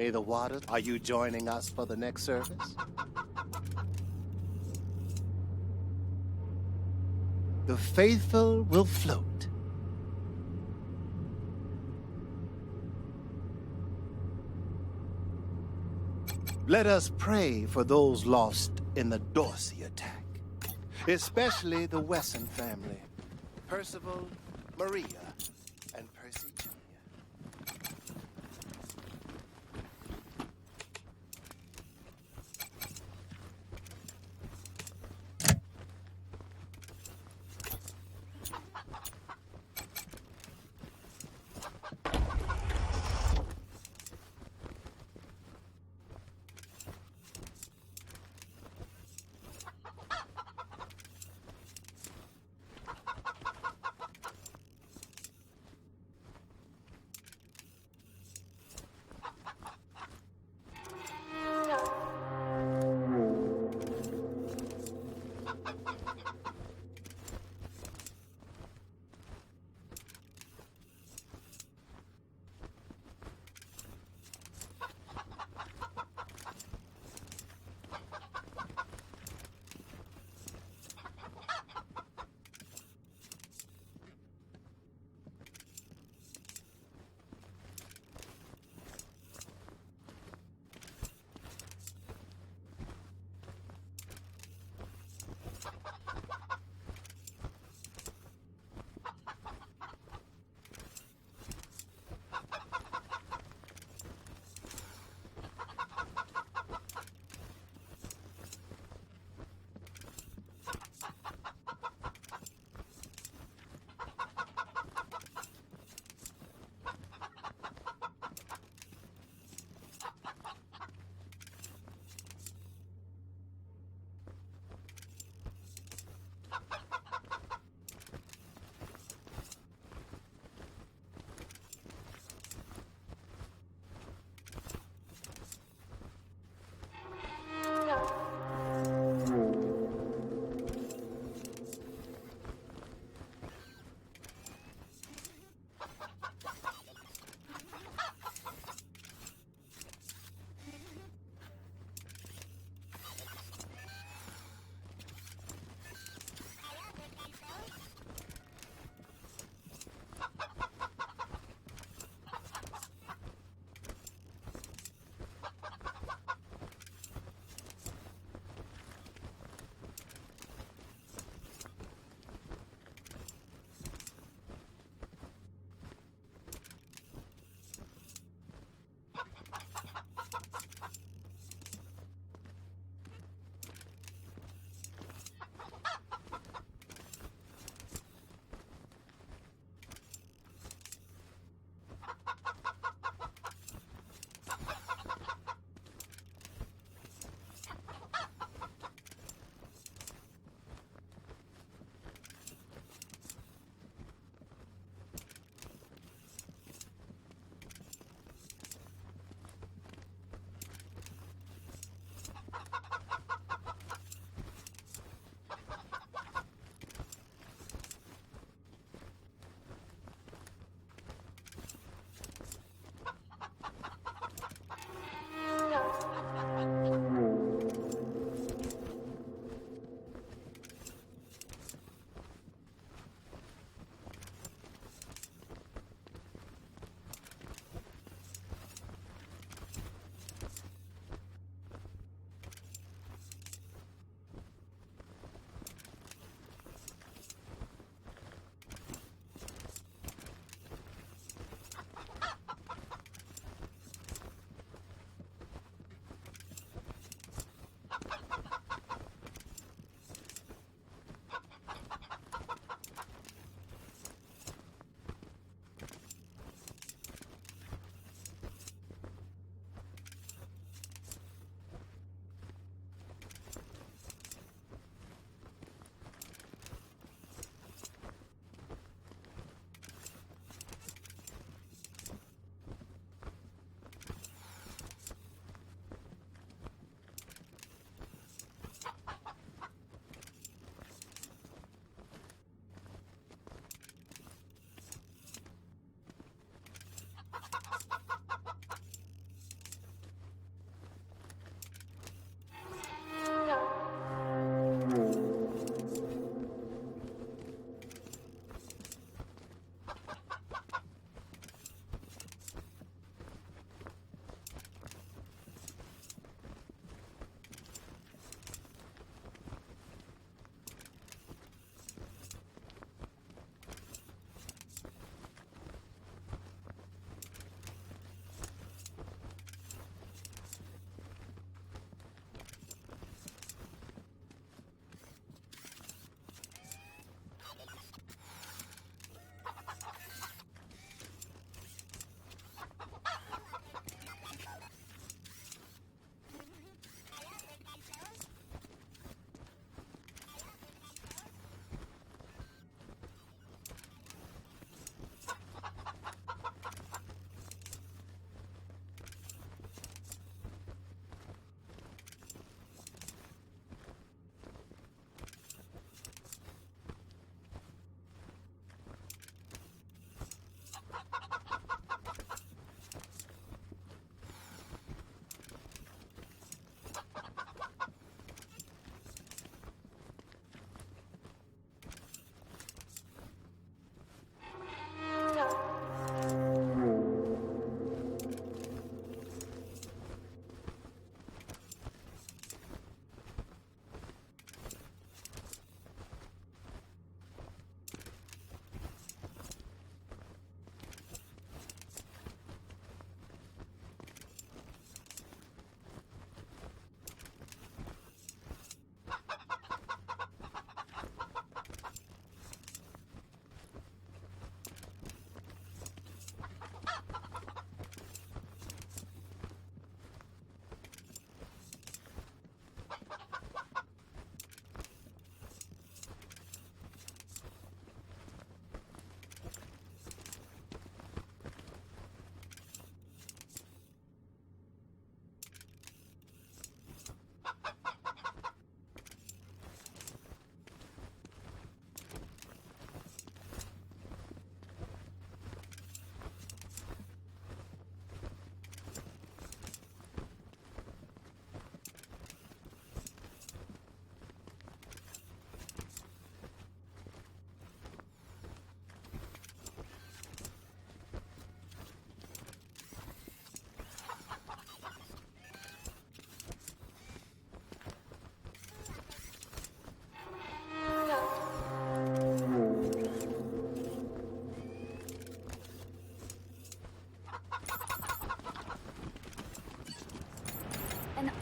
me the water. Are you joining us for the next service? The faithful will float. Let us pray for those lost in the Dorsey attack, especially the Wesson family, Percival, Maria, and Percy Jr.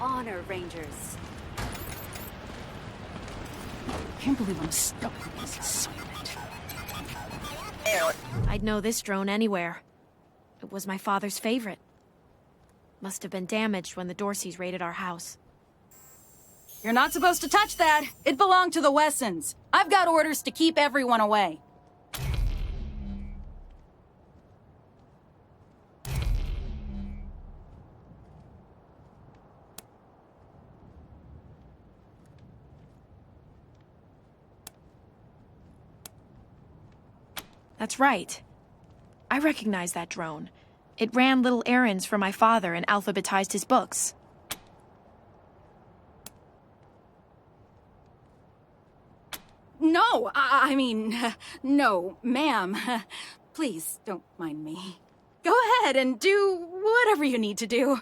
honor, Rangers. I can't believe I'm stuck with this assignment. I'd know this drone anywhere. It was my father's favorite. Must have been damaged when the Dorseys raided our house. You're not supposed to touch that. It belonged to the Wessons. I've got orders to keep everyone away. That's right. I recognize that drone. It ran little errands for my father and alphabetized his books. No, I mean, no, ma'am. Please, don't mind me. Go ahead and do whatever you need to do.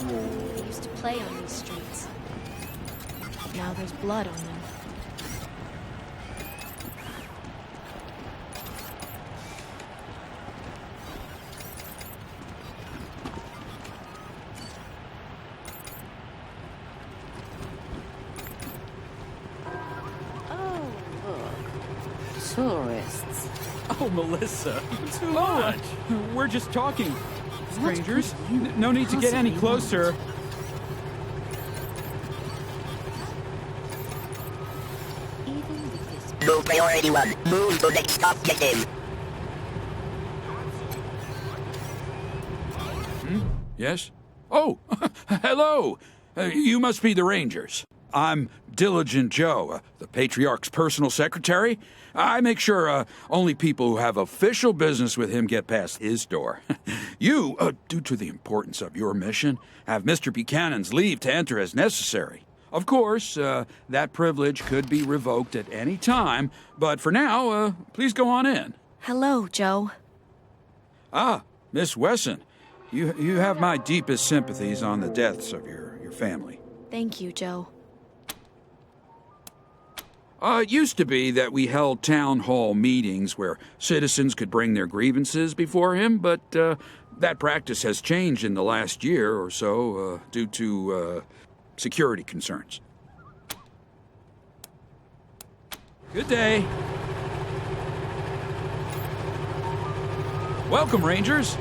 They used to play on these streets. Now there's blood on them. Oh, look. Tourists. Oh, Melissa, too much. We're just talking. Strangers, no need to get any closer. Even with this Move priority 1. Move to next objective. Yes? Oh, hello. You must be the Rangers. I'm Diligent Joe, the Patriarch's personal secretary. I make sure only people who have official business with him get past his door. You, due to the importance of your mission, have Mr. Buchanan's leave to enter as necessary. Of course, that privilege could be revoked at any time, but for now, please go on in. Hello, Joe. Ah, Miss Wesson, you have my deepest sympathies on the deaths of your family. Thank you, Joe. It used to be that we held town hall meetings where citizens could bring their grievances before him, but that practice has changed in the last year or so due to security concerns. Good day. Welcome, Rangers.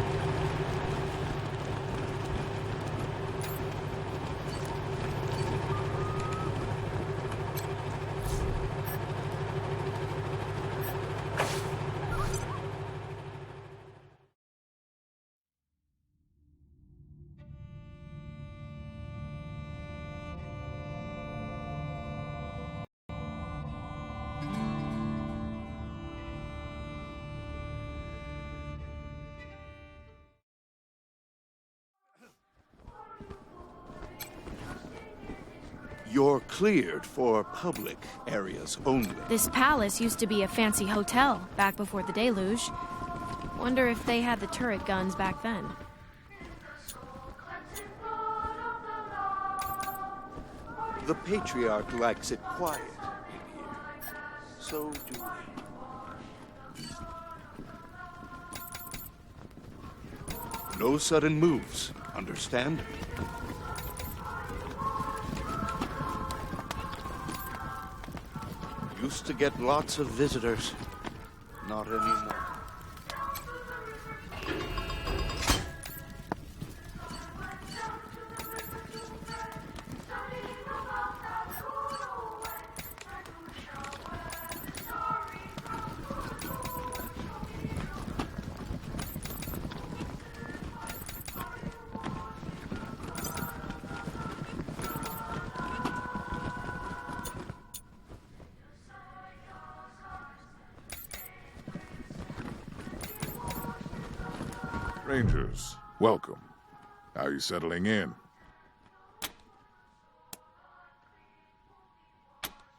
You're cleared for public areas only. This palace used to be a fancy hotel back before the deluge. Wonder if they had the turret guns back then. The Patriarch likes it quiet in here. So do we. No sudden moves, understand? Used to get lots of visitors. Not anymore. Rangers, welcome. How are you settling in?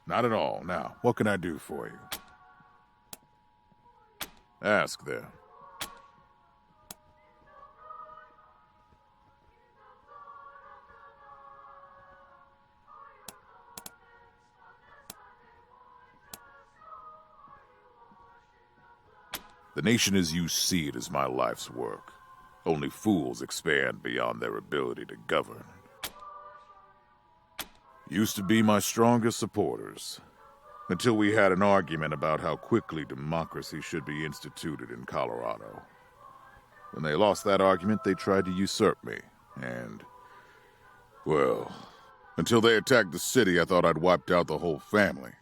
Not at all. Now, what can I do for you? Ask there. The nation as you see it is my life's work. Only fools expand beyond their ability to govern. Used to be my strongest supporters, until we had an argument about how quickly democracy should be instituted in Colorado. When they lost that argument, they tried to usurp me, and, well, until they attacked the city, I thought I'd wiped out the whole family.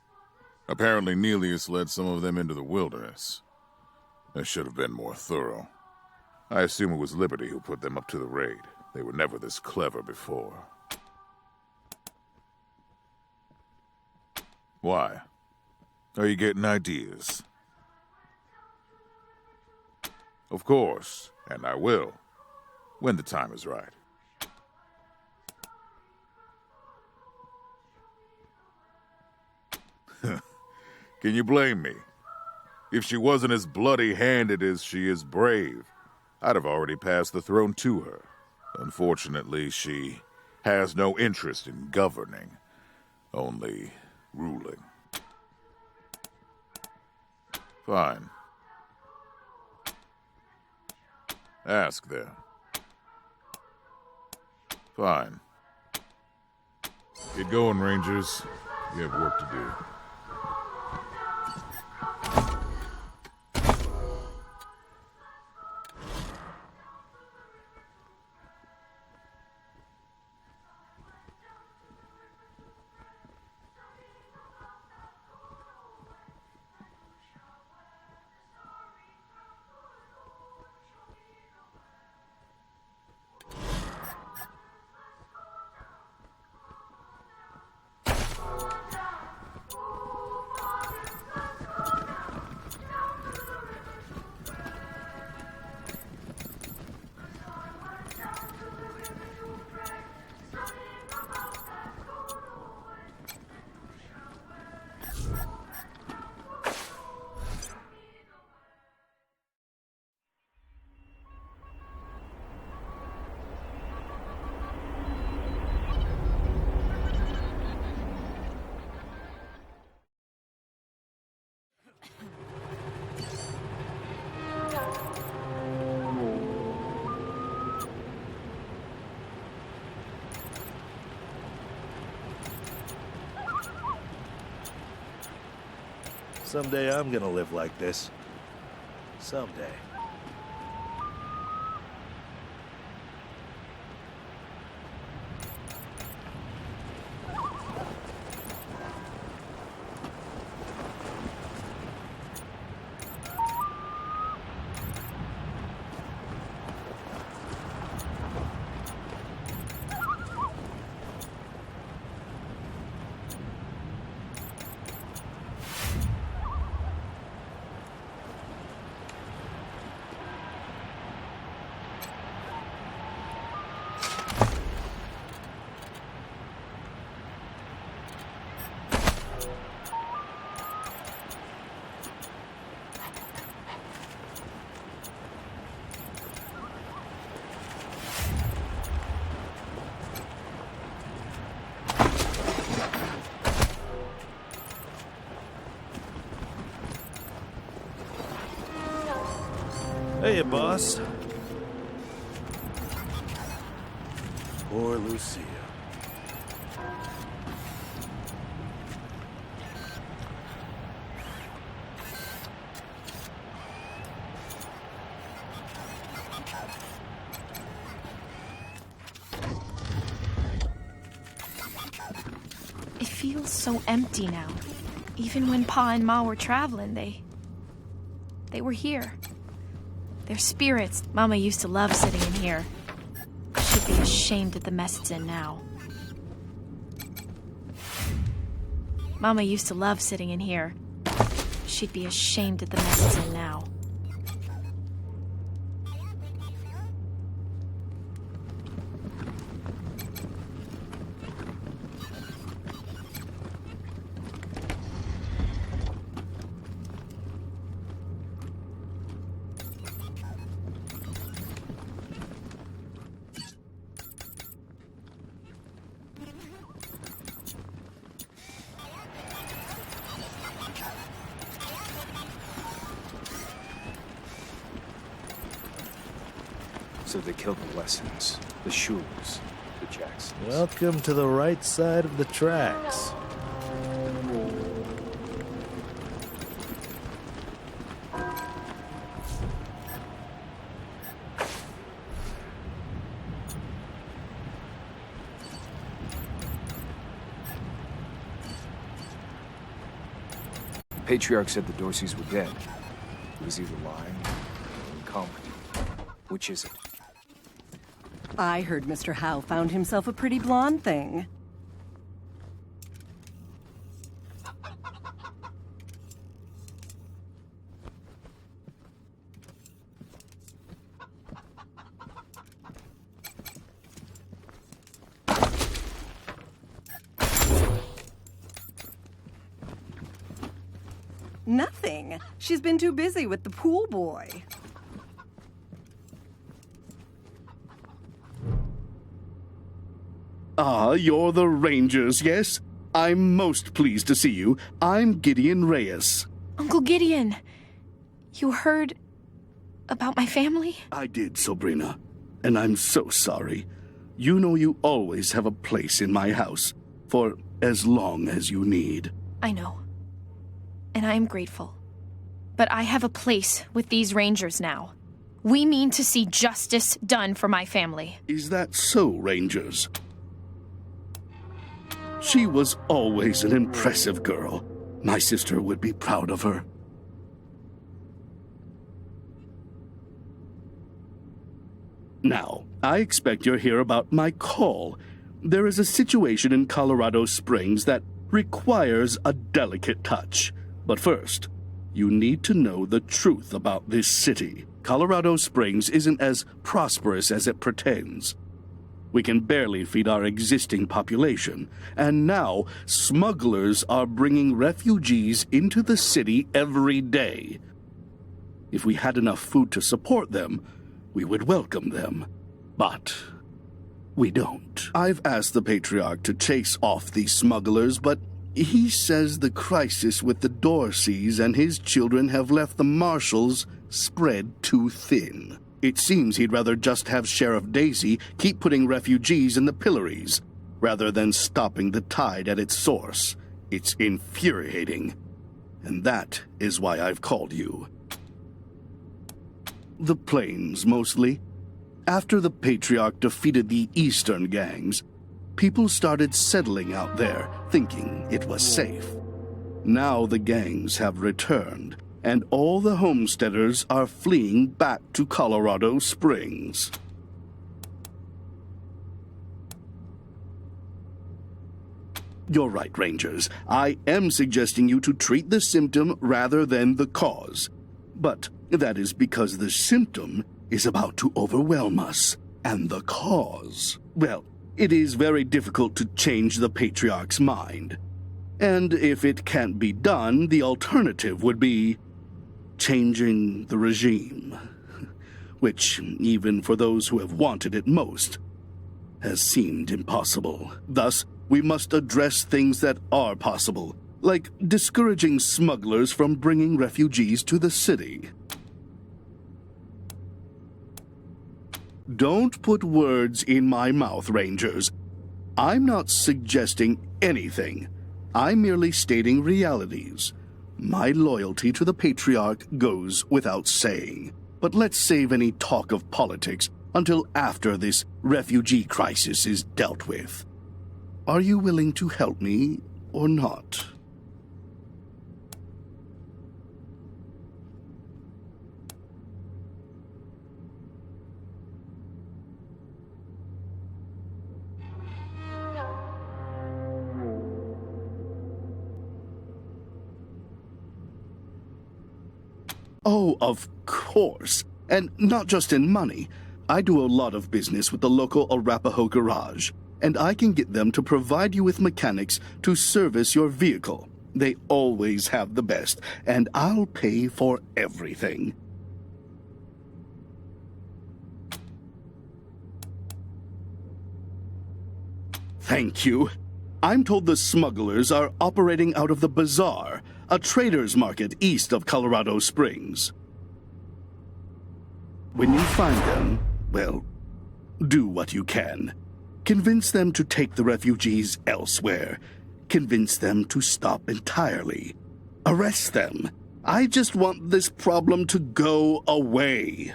Apparently, Nelius led some of them into the wilderness. I should have been more thorough. I assume it was Liberty who put them up to the raid. They were never this clever before. Why? Are you getting ideas? Of course, and I will, when the time is right. Can you blame me? If she wasn't as bloody-handed as she is brave, I'd have already passed the throne to her. Unfortunately, she has no interest in governing, only ruling. Fine. Ask then. Fine. Get going, Rangers. You have work to do. Someday I'm gonna live like this. Someday. Hey, boss. Poor Lucia. It feels so empty now. Even when Pa and Ma were traveling, they were here. Their spirits. Mama used to love sitting in here. She'd be ashamed at the mess it's in now. Mama used to love sitting in here. She'd be ashamed at the mess it's in now. So they killed the Wessons, the Shules, the Jacksons. Welcome to the right side of the tracks. Patriarch said the Dorseys were dead. He was either lying or incompetent. Which is it? I heard Mr. Howe found himself a pretty blonde thing. Nothing. She's been too busy with the pool boy. Ah, you're the Rangers, yes? I'm most pleased to see you. I'm Gideon Reyes. Uncle Gideon, you heard about my family? I did, Sabrina, and I'm so sorry. You know you always have a place in my house, for as long as you need. I know. And I am grateful. But I have a place with these Rangers now. We mean to see justice done for my family. Is that so, Rangers? She was always an impressive girl. My sister would be proud of her. Now, I expect you're here about my call. There is a situation in Colorado Springs that requires a delicate touch. But first, you need to know the truth about this city. Colorado Springs isn't as prosperous as it pretends. We can barely feed our existing population, and now smugglers are bringing refugees into the city every day. If we had enough food to support them, we would welcome them. But we don't. I've asked the Patriarch to chase off these smugglers, but he says the crisis with the Dorseys and his children have left the marshals spread too thin. It seems he'd rather just have Sheriff Daisy keep putting refugees in the pillories, rather than stopping the tide at its source. It's infuriating. And that is why I've called you. The plains, mostly. After the Patriarch defeated the eastern gangs, people started settling out there, thinking it was safe. Now the gangs have returned, and all the homesteaders are fleeing back to Colorado Springs. You're right, Rangers. I am suggesting you to treat the symptom rather than the cause. But that is because the symptom is about to overwhelm us, and the cause, well, it is very difficult to change the Patriarch's mind. And if it can't be done, the alternative would be changing the regime, which, even for those who have wanted it most, has seemed impossible. Thus, we must address things that are possible, like discouraging smugglers from bringing refugees to the city. Don't put words in my mouth, Rangers. I'm not suggesting anything. I'm merely stating realities. My loyalty to the Patriarch goes without saying. But let's save any talk of politics until after this refugee crisis is dealt with. Are you willing to help me or not? Oh, of course. And not just in money. I do a lot of business with the local Arapaho garage, and I can get them to provide you with mechanics to service your vehicle. They always have the best, and I'll pay for everything. Thank you. I'm told the smugglers are operating out of the bazaar, a trader's market east of Colorado Springs. When you find them, well, do what you can. Convince them to take the refugees elsewhere. Convince them to stop entirely. Arrest them. I just want this problem to go away.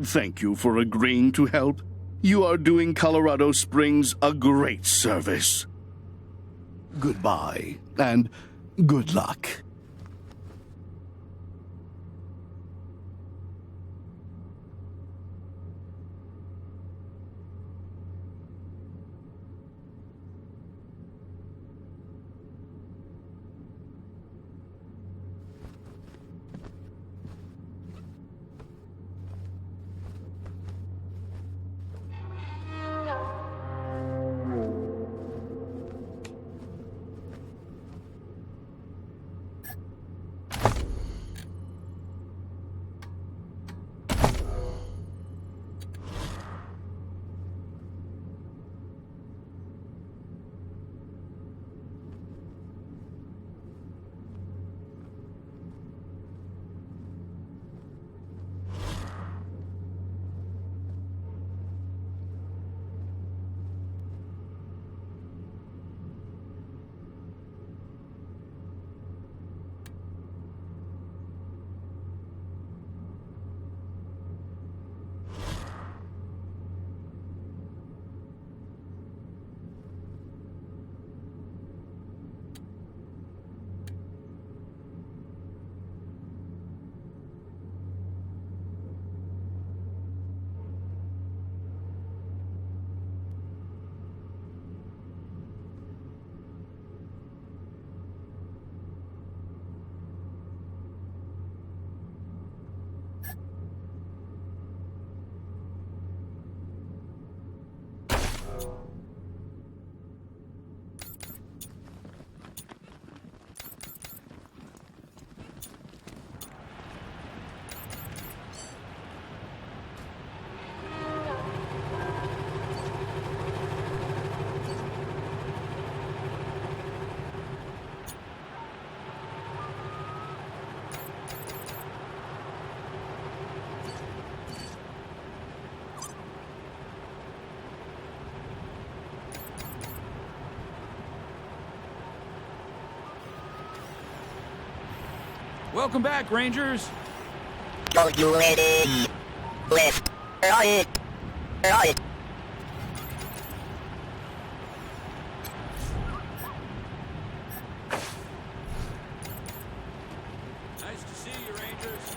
Thank you for agreeing to help. You are doing Colorado Springs a great service. Goodbye, and good luck. Welcome back, Rangers. Don't you ready? Left. Right. Right. Nice to see you, Rangers.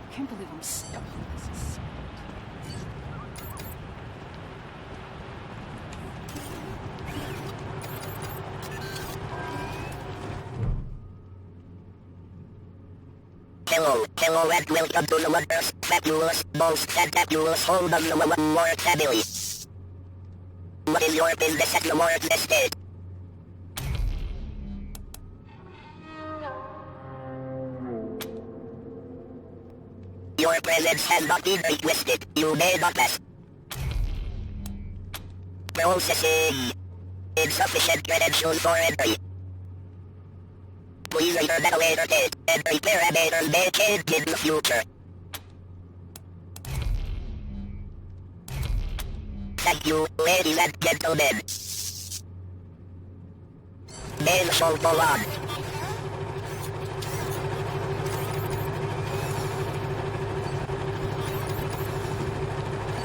I can't believe I'm stuck with this. Hello, and welcome to the Wonders, Fabulous, Most Fantabulous Home of the More Family. What is your business at the More Estate? Your presence has not been requested. You may not pass. Processing. Insufficient credentials for entry. Please return at a later date, and prepare a later may change in the future. Thank you, ladies and gentlemen. Main show go on.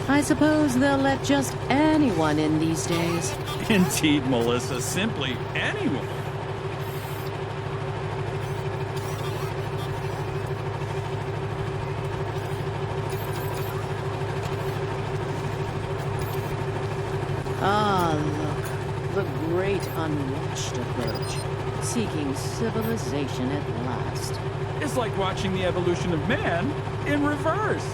I suppose they'll let just anyone in these days. Indeed, Melissa, simply anyone. Ah, look. The great unwatched approach. Seeking civilization at last. It's like watching the evolution of man in reverse.